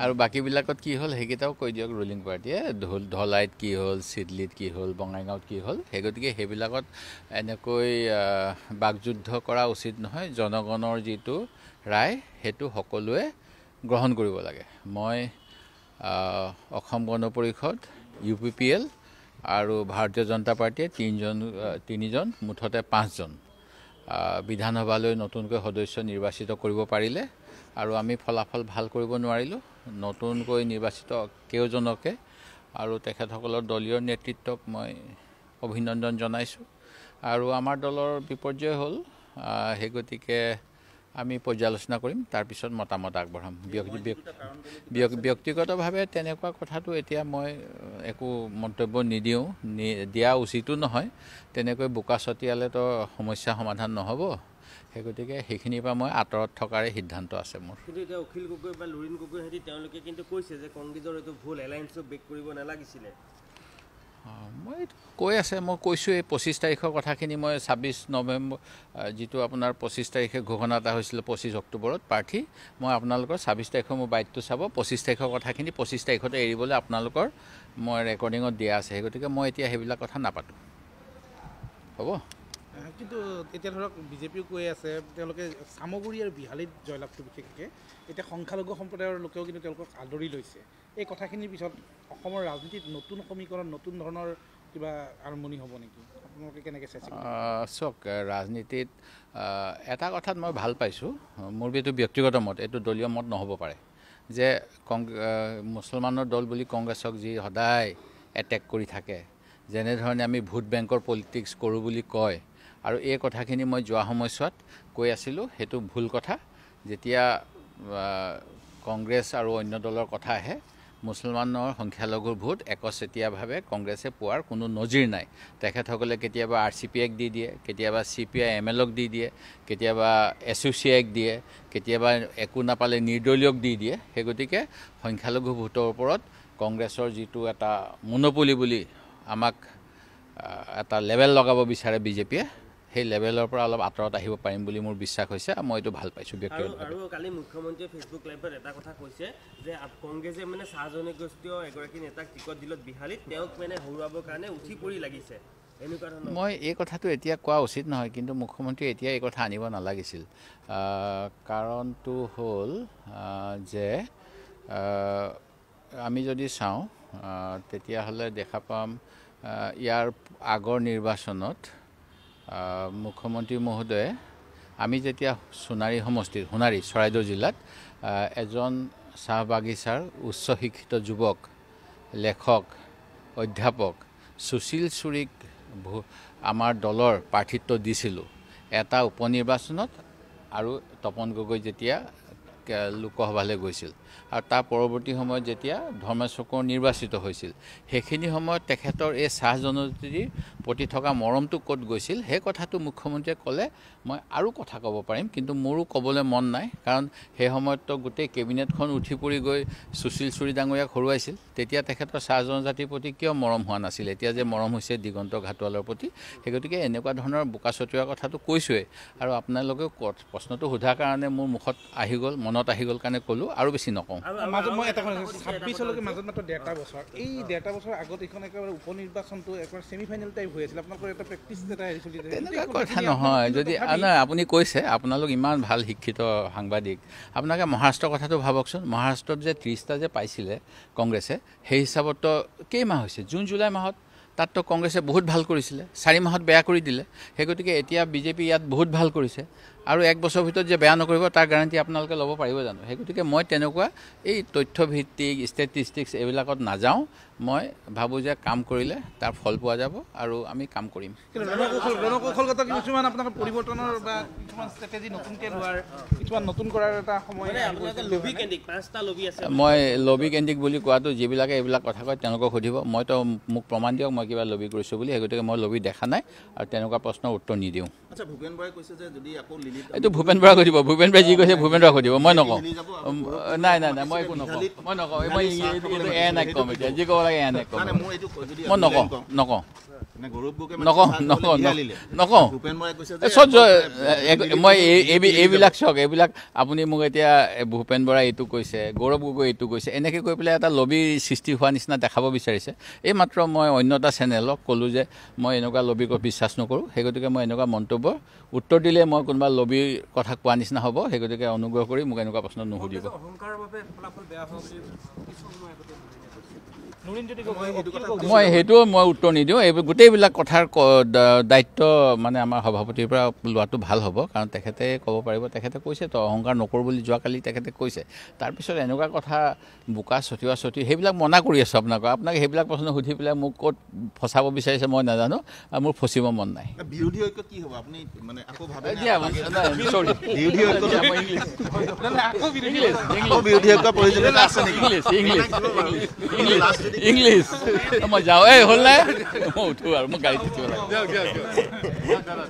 আৰু বাকীবিলাকত কি হ'ল সেইকেইটাও কৈ দিয়ক ৰুলিং পাৰ্টিয়ে ধলাইত কি হ'ল চিডলিত কি হ'ল বঙাইগাঁৱত কি হ'ল সেই গতিকে সেইবিলাকত এনেকৈ বাকযুদ্ধ কৰা উচিত নহয় জনগণৰ যিটো ৰায় সেইটো সকলোৱে গ্ৰহণ কৰিব লাগে মই অসম গণ পৰিষদ UPPL আৰু ভাৰতীয় জনতা পাৰ্টিয়ে তিনিজন মুঠতে 5জন বিধানসভালৈ নতুনকৈ সদস্য নিৰ্বাচিত কৰিব পাৰিলে আৰু আমি ফলাফল ভাল কৰিব নোৱাৰিলোঁ নতুনকৈ নিৰ্বাচিত কেইজনকে আৰু তেখেতসকলৰ দলীয় নেতৃত্বক মই অভিনন্দন জনাইছোঁ আৰু আমাৰ দলৰ বিপৰ্যয় হ'ল সেই গতিকে আমি পৰ্যালোচনা কৰিম তাৰ পিছত মতামত আগবঢ়াম ব্যক্তিগতভাৱে তেনেকুৱা কথাটো এতিয়া মই একো মন্তব্য নিদিওঁ দিয়া উচিতো নহয় তেনেকৈ বোকা ছটিয়ালেতো সমস্যা সমাধান নহ'ব সেই গতিকে সেইখিনিৰ পৰা মই আঁতৰত থকাৰে সিদ্ধান্ত আছে মোৰ কিন্তু এতিয়া অখিল গগৈ বা লুৰিণ গগৈ হেঁতি তেওঁলোকে কিন্তু কৈছে যে কংগ্ৰেছৰ এইটো ভুল এলায়েন্সক ব্ৰেক কৰিব নালাগিছিলে মই কৈ আছে মই কৈছোঁ এই 25 তাৰিখৰ কথাখিনি মই 26 নৱেম্বৰ যিটো আপোনাৰ 25 তাৰিখে ঘোষণা এটা হৈছিল 25 অক্টোবৰত প্ৰাৰ্থী মই আপোনালোকৰ 26 তাৰিখৰ মোৰ বাইটটো চাব 25 তাৰিখৰ কথাখিনি 25 তাৰিখতে এৰিবলৈ আপোনালোকৰ মই ৰেকৰ্ডিঙত দিয়া আছে সেই গতিকে মই এতিয়া সেইবিলাক কথা নাপাতোঁ হ'ব কিন্তু এতিয়া ধৰক বিজেপিও কৈ আছে তেওঁলোকে সামগুৰি আৰু বিহালীত জয়লাভটো বিশেষকৈ এতিয়া সংখ্যালঘু সম্প্ৰদায়ৰ লোকেও কিন্তু তেওঁলোকক আদৰি লৈছে এই কথাখিনিৰ পিছত অসমৰ ৰাজনীতিত নতুন সমীকৰণ নতুন ধৰণৰ কিবা আৰম্ভণি হ'ব নেকি আপোনালোকে কেনেকৈ চাইছে চাওক ৰাজনীতিত এটা কথাত মই ভাল পাইছোঁ মোৰ এইটো ব্যক্তিগত মত এইটো দলীয় মত নহ'ব পাৰে যে মুছলমানৰ দল বুলি কংগ্ৰেছক যি সদায় এটেক কৰি থাকে যেনেধৰণে আমি ভোট বেংকৰ পলিটিক্স কৰোঁ বুলি কয় আৰু এই কথাখিনি মই যোৱা সময়ছোৱাত কৈ আছিলোঁ সেইটো ভুল কথা যেতিয়া কংগ্ৰেছ আৰু অন্য দলৰ কথা আহে মুছলমানৰ সংখ্যালঘুৰ ভোট একচেটিয়াভাৱে কংগ্ৰেছে পোৱাৰ কোনো নজিৰ নাই তেখেতসকলে কেতিয়াবা RCPক দি দিয়ে কেতিয়াবা CPI-MLক দি দিয়ে কেতিয়াবা SUCIক দিয়ে কেতিয়াবা একো নাপালে নিৰ্দলীয়ক দি দিয়ে সেই গতিকে সংখ্যালঘু ভোটৰ ওপৰত কংগ্ৰেছৰ যিটো এটা মনোপলি বুলি আমাক এটা লেভেল লগাব বিচাৰে বিজেপিয়ে সেই লেভেলৰ পৰা অলপ আঁতৰত আহিব পাৰিম বুলি মোৰ বিশ্বাস হৈছে মই এইটো ভাল পাইছোঁ ব্যক্তিগতভাৱে আৰু কালি মুখ্যমন্ত্ৰীয়ে ফেচবুক লাইভত এটা কথা কৈছে যে কংগ্ৰেছে মানে চাহ জনগোষ্ঠীয় এগৰাকী নেতাক টিকট দিলত বিহালীত তেওঁক মানে হৰুৱাবৰ কাৰণে উঠি পৰি লাগিছে এনেকুৱা ধৰণৰ মই এই কথাটো এতিয়া কোৱা উচিত নহয় কিন্তু মুখ্যমন্ত্ৰীয়ে এতিয়া এই কথা আনিব নালাগিছিল কাৰণটো হ'ল যে আমি যদি চাওঁ তেতিয়াহ'লে দেখা পাম ইয়াৰ আগৰ নিৰ্বাচনত মুখ্যমন্ত্ৰী মহোদয়ে আমি যেতিয়া সোণাৰী সমষ্টিৰ সোণাৰী চৰাইদেউ জিলাত এজন চাহ বাগিচাৰ উচ্চ শিক্ষিত যুৱক লেখক অধ্যাপক সুশীল চুৰিক আমাৰ দলৰ প্ৰাৰ্থিত্ব দিছিলোঁ এটা উপনিৰ্বাচনত আৰু তপন গগৈ যেতিয়া লোকসভালৈ গৈছিল আৰু তাৰ পৰৱৰ্তী সময়ত যেতিয়া ধৰ্মেশ্বৰ কোঁৱৰ নিৰ্বাচিত হৈছিল সেইখিনি সময়ত তেখেতৰ এই চাহ জনজাতিৰ প্ৰতি থকা মৰমটো ক'ত গৈছিল সেই কথাটো মুখ্যমন্ত্ৰীয়ে ক'লে মই আৰু কথা ক'ব পাৰিম কিন্তু মোৰো ক'বলৈ মন নাই কাৰণ সেই সময়ততো গোটেই কেবিনেটখন উঠি পৰি গৈ সুশীল চুৰি ডাঙৰীয়াক হৰুৱাইছিল তেতিয়া তেখেতৰ চাহ জনজাতিৰ প্ৰতি কিয় মৰম হোৱা নাছিল এতিয়া যে মৰম হৈছে দিগন্ত ঘাটোৱালৰ প্ৰতি সেই গতিকে এনেকুৱা ধৰণৰ বোকা ছটিওৱা কথাটো কৈছোঁৱেই আৰু আপোনালোকেও প্ৰশ্নটো সোধাৰ কাৰণে মোৰ মুখত আহি গ'ল মনত আহি গ'ল কাৰণে ক'লোঁ আৰু বেছি নকওঁ মাজত মই এটা কথা 26লৈকে মাজত মাত্ৰ 1.5টা বছৰ এই 1.5টা বছৰ আগত এইখন একেবাৰে উপনিৰ্বাচনটো একেবাৰে ছেমিফাইনেল টাইপ হৈ আছিল আপোনালোকৰ এটা প্ৰেক্টিছ এটা হেৰি চলি আছে তেনেকুৱা কথা নহয় যদি নহয় আপুনি কৈছে আপোনালোক ইমান ভাল শিক্ষিত সাংবাদিক আপোনালোকে মহাৰাষ্ট্ৰৰ কথাটো ভাবকচোন মহাৰাষ্ট্ৰত যে 30টা যে পাইছিলে কংগ্ৰেছে সেই হিচাপততো কেইমাহ হৈছে জুন জুলাই মাহত তাততো কংগ্ৰেছে বহুত ভাল কৰিছিলে 4 মাহত বেয়া কৰি দিলে সেই গতিকে এতিয়া বিজেপি ইয়াত বহুত ভাল কৰিছে আৰু এক বছৰৰ ভিতৰত যে বেয়া নকৰিব তাৰ গ্যাৰান্টি আপোনালোকে ল'ব পাৰিব জানো সেই গতিকে মই তেনেকুৱা এই তথ্যভিত্তিক ষ্টেটিষ্টিক্স এইবিলাকত নাযাওঁ মই ভাবোঁ যে কাম কৰিলে তাৰ ফল পোৱা যাব আৰু আমি কাম কৰিম ৰণকৌশলগত কিছুমান আপোনাৰ পৰিৱৰ্তনৰ বা কিছুমান ষ্ট্ৰেটেজি নতুনকৈ লোৱাৰ কিছুমান নতুন কৰাৰ এটা সময় লবি কেন্দ্ৰিক 5টা লবি আছে মই লবি কেন্দ্ৰিক বুলি কোৱাটো যিবিলাকে এইবিলাক কথা কয় তেওঁলোকক সুধিব মইতো মোক প্ৰমাণ দিয়ক মই কিবা লবি কৰিছোঁ বুলি সেই গতিকে মই লবি দেখা নাই আৰু তেনেকুৱা প্ৰশ্নৰ উত্তৰ নিদিওঁ আচ্ছা ভূপেন বৰাই কৈছে যে যদি আকৌ লিলিত এইটো ভূপেন বৰাক সুধিব ভূপেন বৰাই যি কৈছে ভূপেন বৰাক সুধিব মই নকওঁ নাই নাই নাই মই একো নকওঁ মই নকওঁ মই এনে ক'ম এতিয়া যি ক'ব লাগে এনে ক'ম মই নকওঁ মানে গৌৰৱ গগৈ নকওঁ ভূপেন বৰাই কৈছে মই এইবিলাক চাওক, এইবিলাক আপুনি মোক এতিয়া ভূপেন বৰাই এইটো কৈছে, গৌৰৱ গগৈ এইটো কৈছে, এনেকৈ কৈ পেলাই এটা লবি সৃষ্টি হোৱা নিচিনা দেখাব বিচাৰিছে। এইমাত্ৰ মই অন্য এটা চেনেলক ক'লোঁ যে মই এনেকুৱা লবিক বিশ্বাস নকৰোঁ, সেই গতিকে মই এনেকুৱা মন্তব্য উত্তৰ দিলে মই কোনোবা লবিৰ কথা কোৱা নিচিনা হ'ব, সেই গতিকে অনুগ্ৰহ কৰি মোক এনেকুৱা প্ৰশ্ন নুসুধিব। মই সেইটোও মই উত্তৰ নিদিওঁ। এই গোটেইবিলাক কথাৰ দায়িত্ব মানে আমাৰ সভাপতিৰ পৰা লোৱাটো ভাল হ'ব, কাৰণ তেখেতে ক'ব পাৰিব, তেখেতে কৈছে তো অহংকাৰ নকৰোঁ বুলি যোৱাকালি তেখেতে কৈছে। তাৰপিছত এনেকুৱা কথা বোকা ছটিওৱা সেইবিলাক মনা কৰি আছোঁ আপোনাক সেইবিলাক প্ৰশ্ন সুধি পেলাই মোক ক'ত ফচাব বিচাৰিছে মই নাজানো, আৰু মোৰ ফচিব মন নাই। বিৰোধী ঐক্য কি হ'ব আপুনি মানে আকৌ ভাবে বিৰোধী ঐক্য প্ৰয়োজনীয়তা আছে ইংলিছ মই যাওঁ, এই হ'ল নাই মই উঠোঁ আৰু মোক গাড়ীত উঠিব লাগে।